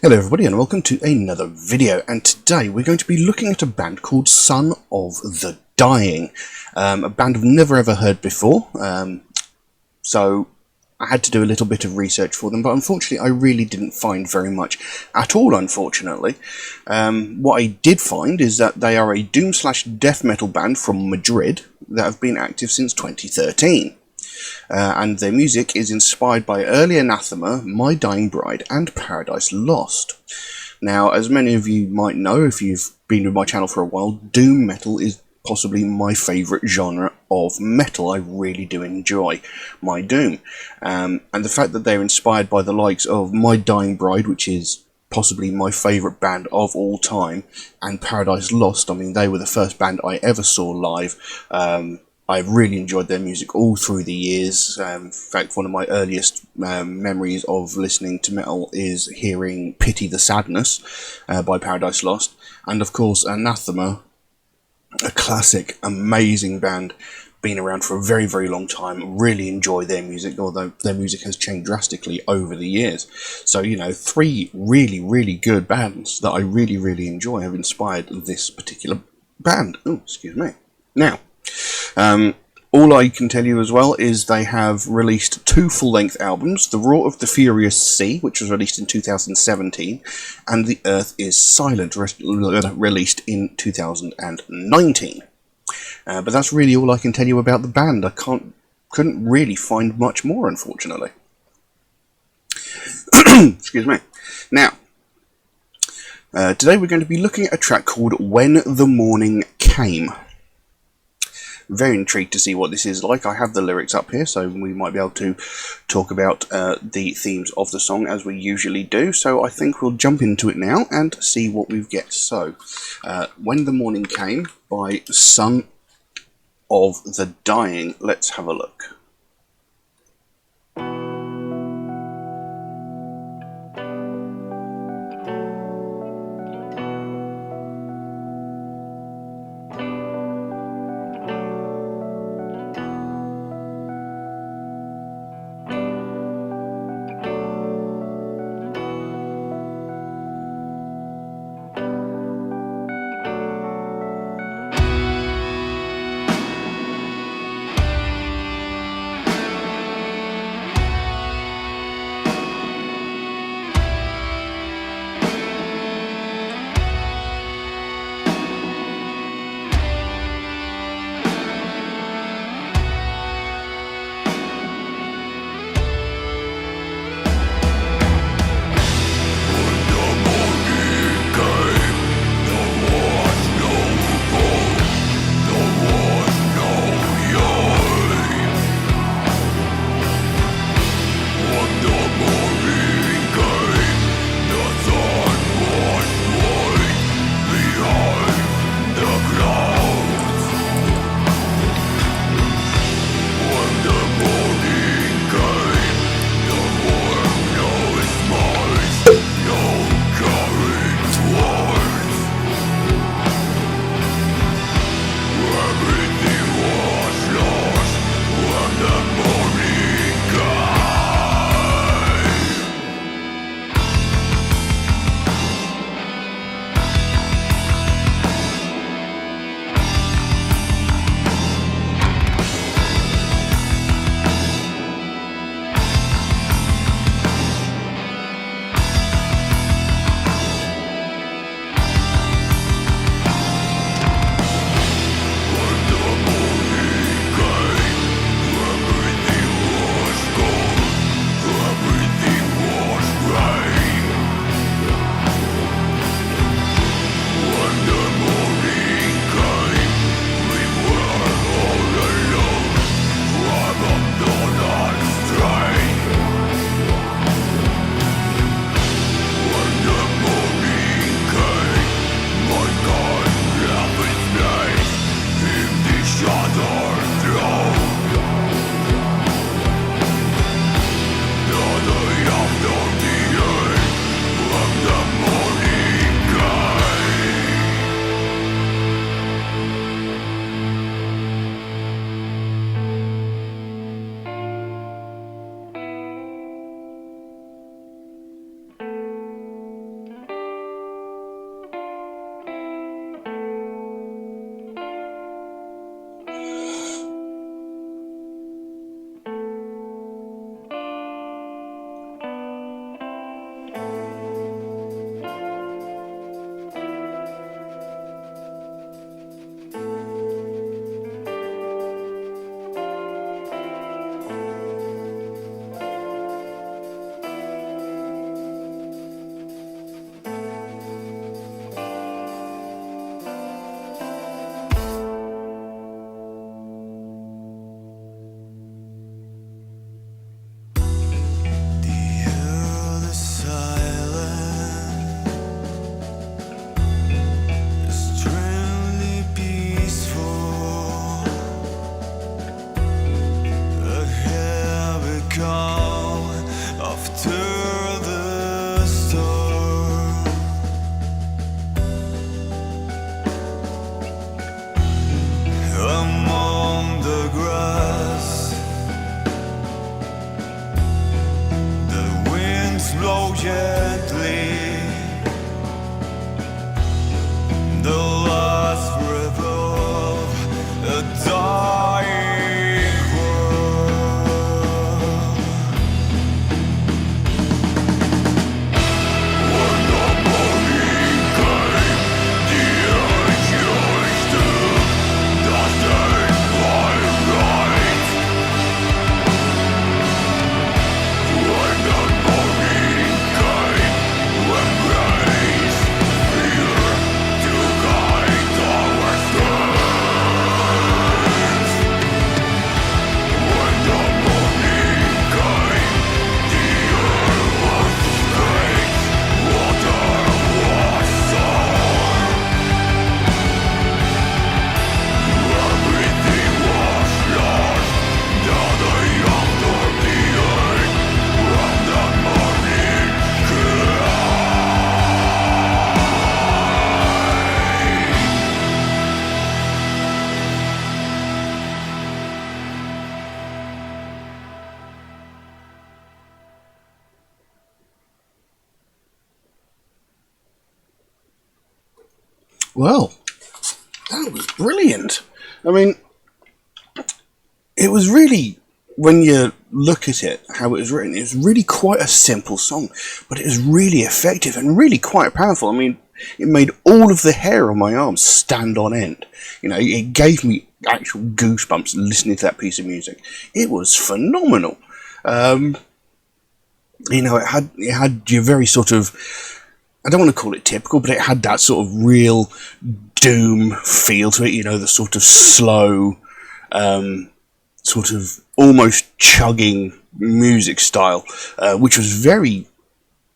Hello everybody and welcome to another video, and today we're going to be looking at a band called Son of the Dying, a band I've never ever heard before, so I had to do a little bit of research for them, but unfortunately I really didn't find very much at all, unfortunately. What I did find is that they are a doom/death metal band from Madrid that have been active since 2013. And their music is inspired by early Anathema, My Dying Bride, and Paradise Lost. Now, as many of you might know, if you've been with my channel for a while, doom metal is possibly my favourite genre of metal. I really do enjoy my doom. And the fact that they're inspired by the likes of My Dying Bride, which is possibly my favourite band of all time, and Paradise Lost, I mean, they were the first band I ever saw live. I've really enjoyed their music all through the years. In fact, one of my earliest memories of listening to metal is hearing Pity the Sadness by Paradise Lost. And of course, Anathema, a classic, amazing band, been around for a very, very long time. Really enjoy their music, although their music has changed drastically over the years. So, you know, three really, really good bands that I really, really enjoy have inspired this particular band. Oh, excuse me. Now, all I can tell you as well is they have released two full-length albums, The Roar of the Furious Sea, which was released in 2017, and The Earth is Silent, released in 2019. But that's really all I can tell you about the band. I couldn't really find much more, unfortunately. Excuse me. Now, today we're going to be looking at a track called When the Morning Came. Very intrigued to see what this is like. I have the lyrics up here, so we might be able to talk about the themes of the song as we usually do. So I think we'll jump into it now and see what we get. So, When the Morning Came by Son of the Dying. Let's have a look. flow gently. The last breath of a dying world. When the morning came, the angels took the day by night. When the morning came, when grace, fear to guide our steps. When the morning came, the earth was straight, water was sour. Everything was lost, the day after the earth, when the morning came. Well, that was brilliant. I mean, it was really, when you look at it, how it was written, it was really quite a simple song, but it was really effective and really quite powerful. I mean, it made all of the hair on my arms stand on end. You know, it gave me actual goosebumps listening to that piece of music. It was phenomenal. You know, it had your very sort of, I don't want to call it typical, but it had that sort of real doom feel to it, you know, the sort of slow, sort of almost chugging music style, which was very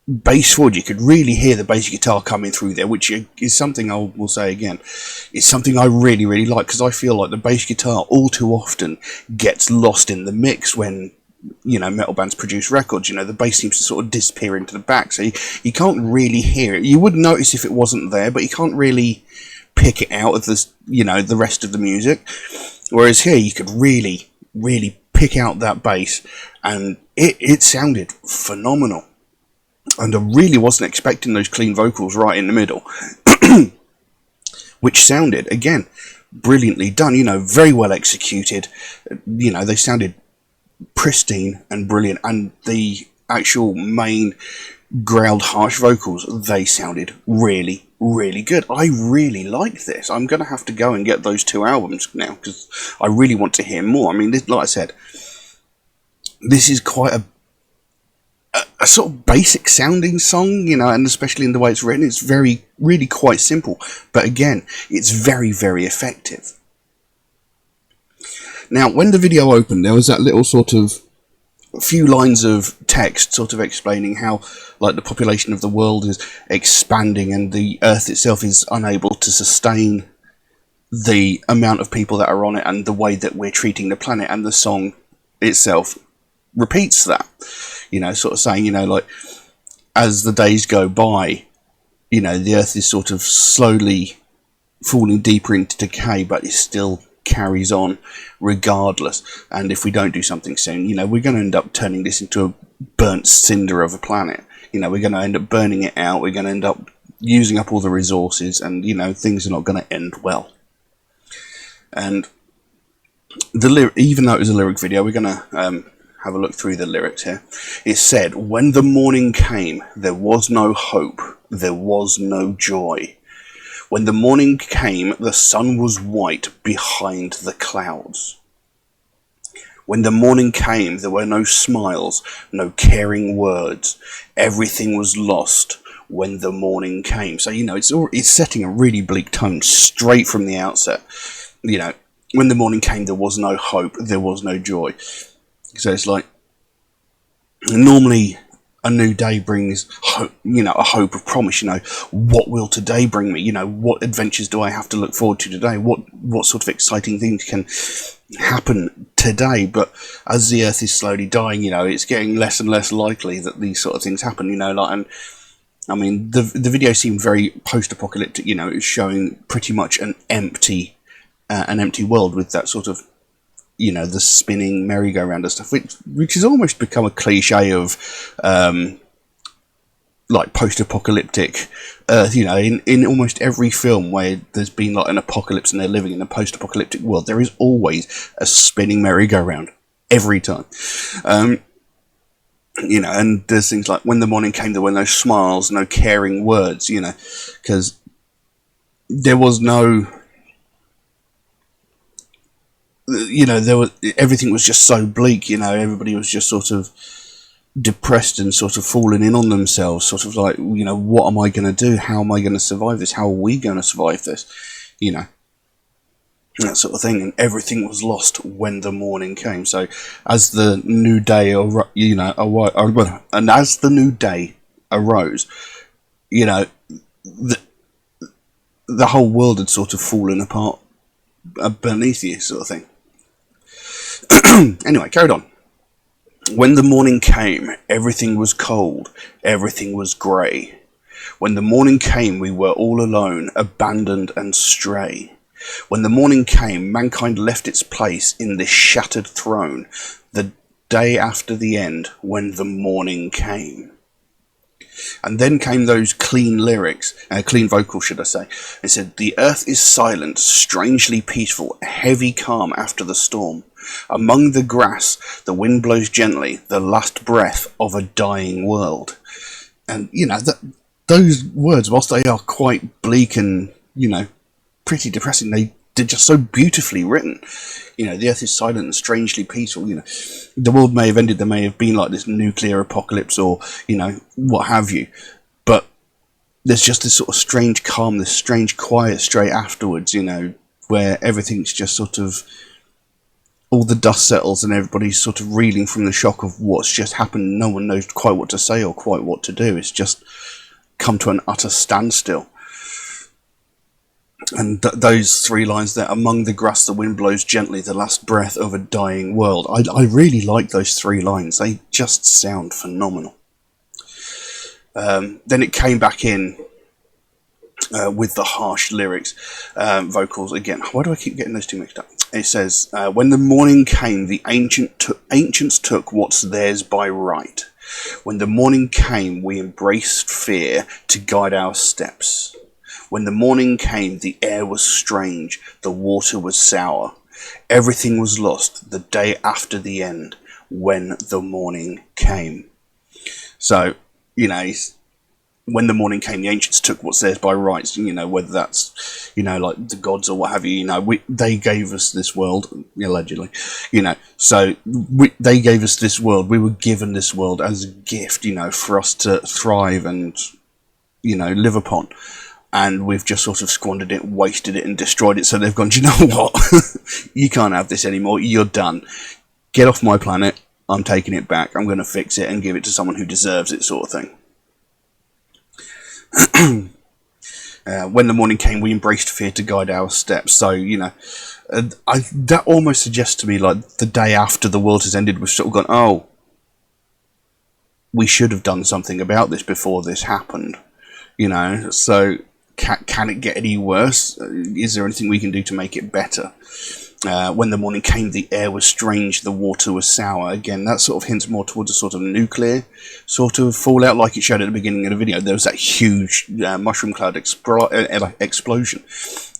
bass forward. You could really hear the bass guitar coming through there, which is something I will say again, is something I really, really like, because I feel like the bass guitar all too often gets lost in the mix when, you know, metal bands produce records. You know, the bass seems to sort of disappear into the back, so you can't really hear it. You would notice if it wasn't there, but you can't really pick it out of the, you know, the rest of the music. Whereas here, you could really, really pick out that bass, and it sounded phenomenal. And I really wasn't expecting those clean vocals right in the middle, which sounded, again, brilliantly done. You know, very well executed. You know, they sounded pristine and brilliant, and the actual main growled harsh vocals, they sounded really, really good. I really like this. I'm going to have to go and get those 2 albums now, because I really want to hear more. I mean, this, like I said, this is quite a sort of basic sounding song, you know, and especially in the way it's written, it's very, really quite simple, but again, it's very, very effective. Now, when the video opened, there was that little sort of few lines of text sort of explaining how, like, the population of the world is expanding and the Earth itself is unable to sustain the amount of people that are on it and the way that we're treating the planet, and the song itself repeats that, you know, sort of saying, you know, like, as the days go by, you know, the Earth is sort of slowly falling deeper into decay, but it still carries on regardless, and if we don't do something soon, you know, we're going to end up turning this into a burnt cinder of a planet. You know, we're going to end up burning it out, we're going to end up using up all the resources, and, you know, things are not going to end well. And even though it was a lyric video, we're going to have a look through the lyrics here. It said, "When the morning came, there was no hope, there was no joy. When the morning came, the sun was white behind the clouds. When the morning came, there were no smiles, no caring words. Everything was lost when the morning came." So, you know, it's setting a really bleak tone straight from the outset. You know, when the morning came, there was no hope, there was no joy. So it's like, normally a new day brings hope, you know, a hope of promise. You know, what will today bring me? You know, what adventures do I have to look forward to today? What sort of exciting things can happen today? But as the Earth is slowly dying, you know, it's getting less and less likely that these sort of things happen. You know, like, and I mean, the video seemed very post-apocalyptic. You know, it was showing pretty much an empty world with that sort of, you know, the spinning merry-go-round and stuff, which has almost become a cliche of like post-apocalyptic Earth. You know, in almost every film where there's been like an apocalypse and they're living in a post-apocalyptic world, there is always a spinning merry-go-round every time. You know, and there's things like when the morning came, there were no smiles, no caring words. You know, because there was no, you know, there was, everything was just so bleak. You know, everybody was just sort of depressed and sort of falling in on themselves, sort of like, you know, what am I going to do? How am I going to survive this? How are we going to survive this? You know, that sort of thing. And everything was lost when the morning came. So as the new day, you know, and as the new day arose, you know, the whole world had sort of fallen apart beneath you, sort of thing. Anyway, carried on. When the morning came, everything was cold, everything was grey. When the morning came, we were all alone, abandoned and stray. When the morning came, mankind left its place in this shattered throne, the day after the end, when the morning came. And then came those clean lyrics, clean vocals, should I say. It said, the earth is silent, strangely peaceful, a heavy calm after the storm. Among the grass, the wind blows gently, the last breath of a dying world. And, you know, those words, whilst they are quite bleak and, you know, pretty depressing, they're just so beautifully written. You know, the earth is silent and strangely peaceful. You know, the world may have ended, there may have been like this nuclear apocalypse or, you know, what have you. But there's just this sort of strange calm, this strange quiet straight afterwards, you know, where everything's just sort of, all the dust settles and everybody's sort of reeling from the shock of what's just happened. No one knows quite what to say or quite what to do. It's just come to an utter standstill. And those three lines there, among the grass the wind blows gently, the last breath of a dying world. I really like those three lines. They just sound phenomenal. Then it came back in with the harsh lyrics, vocals again. Why do I keep getting those two mixed up? It says, when the morning came, the ancients took what's theirs by right. When the morning came, we embraced fear to guide our steps. When the morning came, the air was strange, the water was sour. Everything was lost the day after the end, when the morning came. So, you know, when the morning came, the ancients took what's theirs by rights, you know, whether that's, you know, like the gods or what have you, you know, they gave us this world, allegedly, you know, so they gave us this world, we were given this world as a gift, you know, for us to thrive and, you know, live upon. And we've just sort of squandered it, wasted it, and destroyed it. So they've gone, do you know what? You can't have this anymore. You're done. Get off my planet. I'm taking it back. I'm going to fix it and give it to someone who deserves it, sort of thing. When the morning came, we embraced fear to guide our steps. So, you know, that almost suggests to me, like, the day after the world has ended, we've sort of gone, oh, we should have done something about this before this happened. You know, so can it get any worse? Is there anything we can do to make it better? When the morning came, the air was strange, the water was sour. Again, that sort of hints more towards a sort of nuclear sort of fallout, like it showed at the beginning of the video. There was that huge mushroom cloud explosion.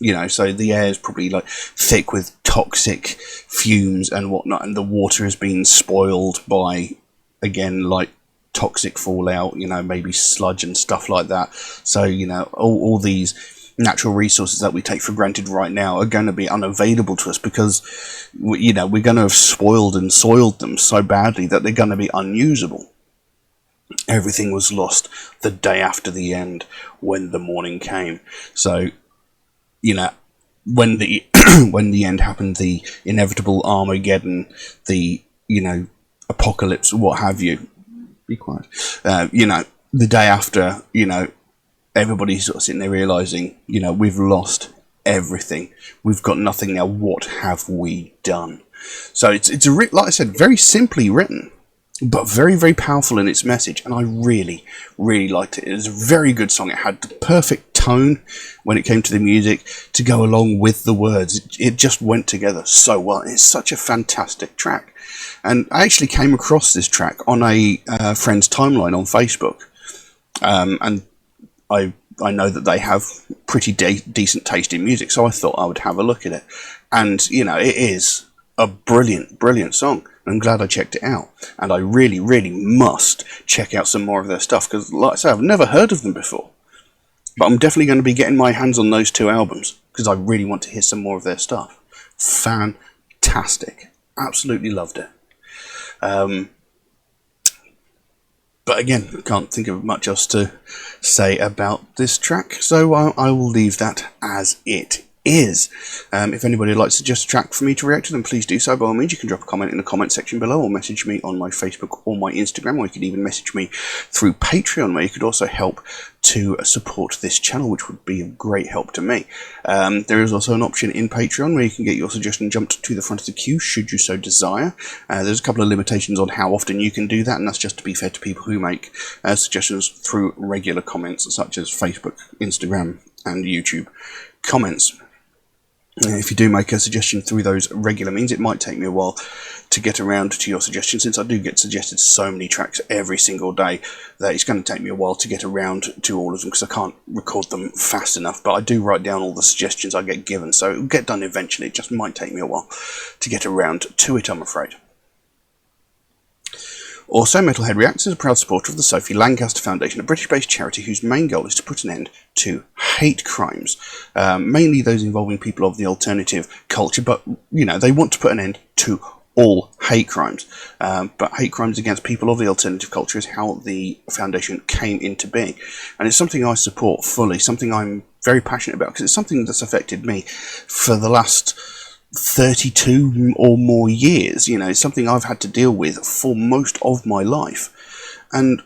You know, so the air is probably like thick with toxic fumes and whatnot, and the water has been spoiled by, again, like toxic fallout, you know, maybe sludge and stuff like that. So, you know, all these natural resources that we take for granted right now are going to be unavailable to us because, you know, we're going to have spoiled and soiled them so badly that they're going to be unusable. Everything was lost the day after the end, when the morning came. So, you know, when the when the end happened, the inevitable Armageddon, the, you know, apocalypse, what have you. Be quiet. You know, the day after, you know, everybody's sort of sitting there realising, you know, we've lost everything. We've got nothing now. What have we done? So it's like I said, very simply written, but very, very powerful in its message. And I really, really liked it. It was a very good song. It had the perfect tone when it came to the music to go along with the words. It just went together so well. It's such a fantastic track. And I actually came across this track on a friend's timeline on Facebook. And I know that they have pretty decent taste in music, so I thought I would have a look at it. And, you know, it is a brilliant, brilliant song. I'm glad I checked it out. And I really, really must check out some more of their stuff, because, like I say, I've never heard of them before. But I'm definitely going to be getting my hands on those 2 albums, because I really want to hear some more of their stuff. Fantastic. Absolutely loved it. But again, can't think of much else to say about this track, so I will leave that as it is. If anybody would like to suggest a track for me to react to, then please do so. By all means, you can drop a comment in the comment section below, or message me on my Facebook or my Instagram, or you could even message me through Patreon, where you could also help to support this channel, which would be of great help to me. There is also an option in Patreon where you can get your suggestion jumped to the front of the queue, should you so desire. There's a couple of limitations on how often you can do that, and that's just to be fair to people who make suggestions through regular comments, such as Facebook, Instagram, and YouTube comments. If you do make a suggestion through those regular means, it might take me a while to get around to your suggestion, since I do get suggested so many tracks every single day that it's going to take me a while to get around to all of them, because I can't record them fast enough. But I do write down all the suggestions I get given, so it'll get done eventually. It just might take me a while to get around to it, I'm afraid. Also, Metalhead Reacts is a proud supporter of the Sophie Lancaster Foundation, a British-based charity whose main goal is to put an end to hate crimes, mainly those involving people of the alternative culture, but, you know, they want to put an end to all hate crimes. But hate crimes against people of the alternative culture is how the foundation came into being. And it's something I support fully, something I'm very passionate about, because it's something that's affected me for the last 32 or more years. You know, it's something I've had to deal with for most of my life. And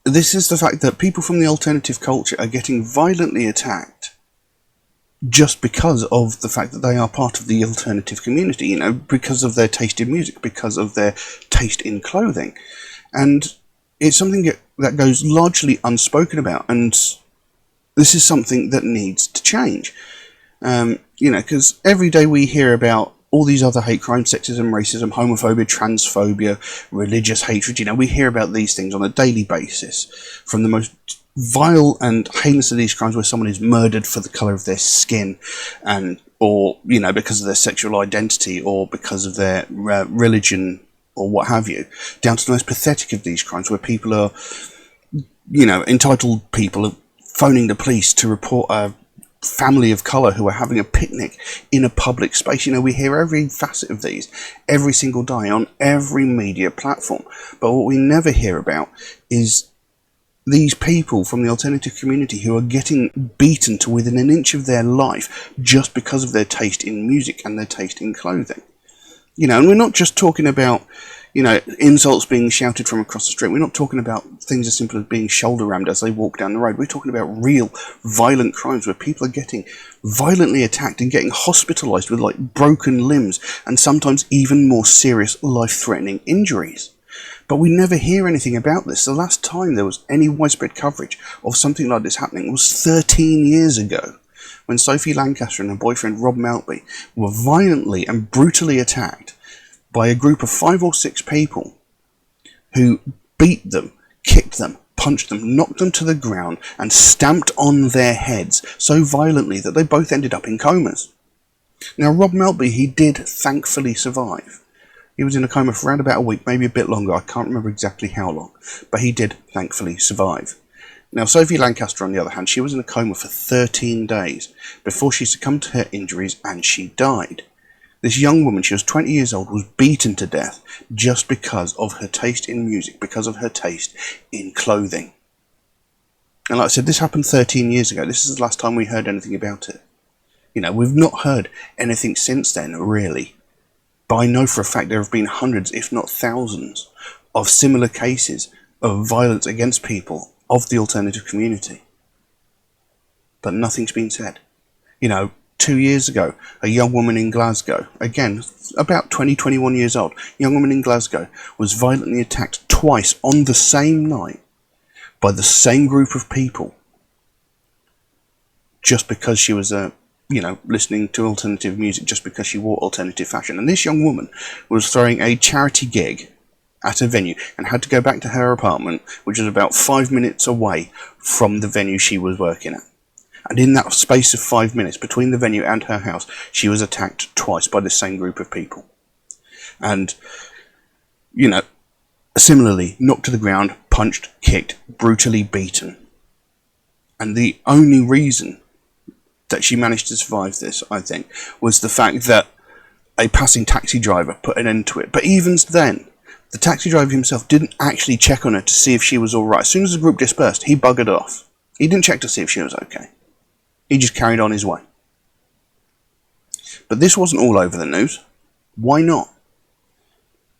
this is the fact that people from the alternative culture are getting violently attacked just because of the fact that they are part of the alternative community, you know, because of their taste in music, because of their taste in clothing. And it's something that goes largely unspoken about, and this is something that needs to change. You know, because every day we hear about all these other hate crimes, sexism, racism, homophobia, transphobia, religious hatred. You know, we hear about these things on a daily basis, from the most vile and heinous of these crimes, where someone is murdered for the colour of their skin, or, you know, because of their sexual identity, or because of their religion, or what have you, down to the most pathetic of these crimes, where people are, you know, entitled people are phoning the police to report a family of colour who are having a picnic in a public space. You know, we hear every facet of these every single day on every media platform. But what we never hear about is these people from the alternative community who are getting beaten to within an inch of their life just because of their taste in music and their taste in clothing. You know, and we're not just talking about, you know, insults being shouted from across the street. We're not talking about things as simple as being shoulder rammed as they walk down the road. We're talking about real violent crimes where people are getting violently attacked and getting hospitalised with, like, broken limbs and sometimes even more serious life-threatening injuries. But we never hear anything about this. The last time there was any widespread coverage of something like this happening was 13 years ago, when Sophie Lancaster and her boyfriend Rob Maltby were violently and brutally attacked by a group of 5 or 6 people who beat them, kicked them, punched them, knocked them to the ground, and stamped on their heads so violently that they both ended up in comas. Now, Rob Maltby, he did thankfully survive. He was in a coma for around about a week, maybe a bit longer, I can't remember exactly how long, but he did thankfully survive. Now, Sophie Lancaster, on the other hand, she was in a coma for 13 days before she succumbed to her injuries and she died. This young woman, she was 20 years old, was beaten to death just because of her taste in music, because of her taste in clothing. And like I said, this happened 13 years ago. This is the last time we heard anything about it. You know, we've not heard anything since then, really. But I know for a fact there have been hundreds, if not thousands, of similar cases of violence against people of the alternative community. But nothing's been said. You know, 2 years ago, a young woman in Glasgow, again, about 20, 21 years old, young woman in Glasgow was violently attacked twice on the same night by the same group of people, just because she was, you know, listening to alternative music, just because she wore alternative fashion. And this young woman was throwing a charity gig at a venue and had to go back to her apartment, which was about 5 minutes away from the venue she was working at. And in that space of 5 minutes between the venue and her house, she was attacked twice by the same group of people. And, you know, similarly, knocked to the ground, punched, kicked, brutally beaten. And the only reason that she managed to survive this, I think, was the fact that a passing taxi driver put an end to it. But even then, the taxi driver himself didn't actually check on her to see if she was alright. As soon as the group dispersed, he buggered off. He didn't check to see if she was okay. He just carried on his way. But this wasn't all over the news. Why not?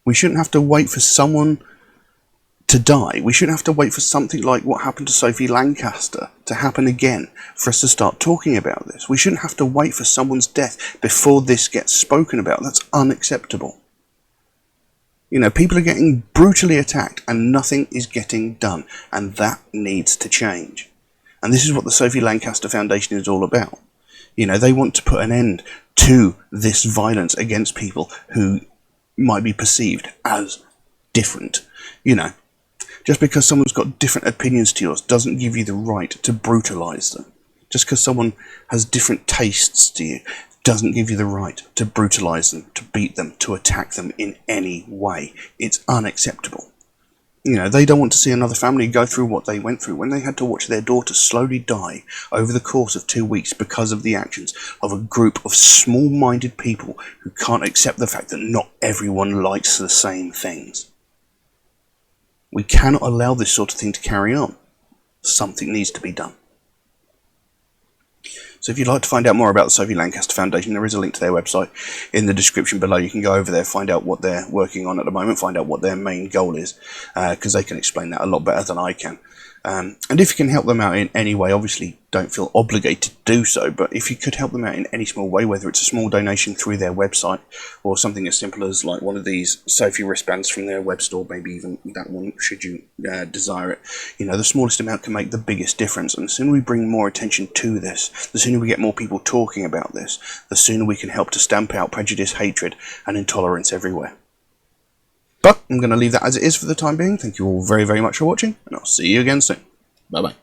We shouldn't have to wait for someone to die. We shouldn't have to wait for something like what happened to Sophie Lancaster to happen again for us to start talking about this. We shouldn't have to wait for someone's death before this gets spoken about. That's unacceptable. You know, people are getting brutally attacked and nothing is getting done, and that needs to change. And this is what the Sophie Lancaster Foundation is all about. You know, they want to put an end to this violence against people who might be perceived as different. You know, just because someone's got different opinions to yours doesn't give you the right to brutalise them. Just because someone has different tastes to you doesn't give you the right to brutalise them, to beat them, to attack them in any way. It's unacceptable. You know, they don't want to see another family go through what they went through when they had to watch their daughter slowly die over the course of 2 weeks because of the actions of a group of small-minded people who can't accept the fact that not everyone likes the same things. We cannot allow this sort of thing to carry on. Something needs to be done. So if you'd like to find out more about the Sophie Lancaster Foundation, there is a link to their website in the description below. You can go over there, find out what they're working on at the moment, find out what their main goal is, because they can explain that a lot better than I can. And if you can help them out in any way, obviously don't feel obligated to do so, but if you could help them out in any small way, whether it's a small donation through their website or something as simple as like one of these Sophie wristbands from their web store, maybe even that one should you desire it, you know, the smallest amount can make the biggest difference. And the sooner we bring more attention to this, the sooner we get more people talking about this, the sooner we can help to stamp out prejudice, hatred and intolerance everywhere. But I'm going to leave that as it is for the time being. Thank you all very, very much for watching, and I'll see you again soon. Bye-bye.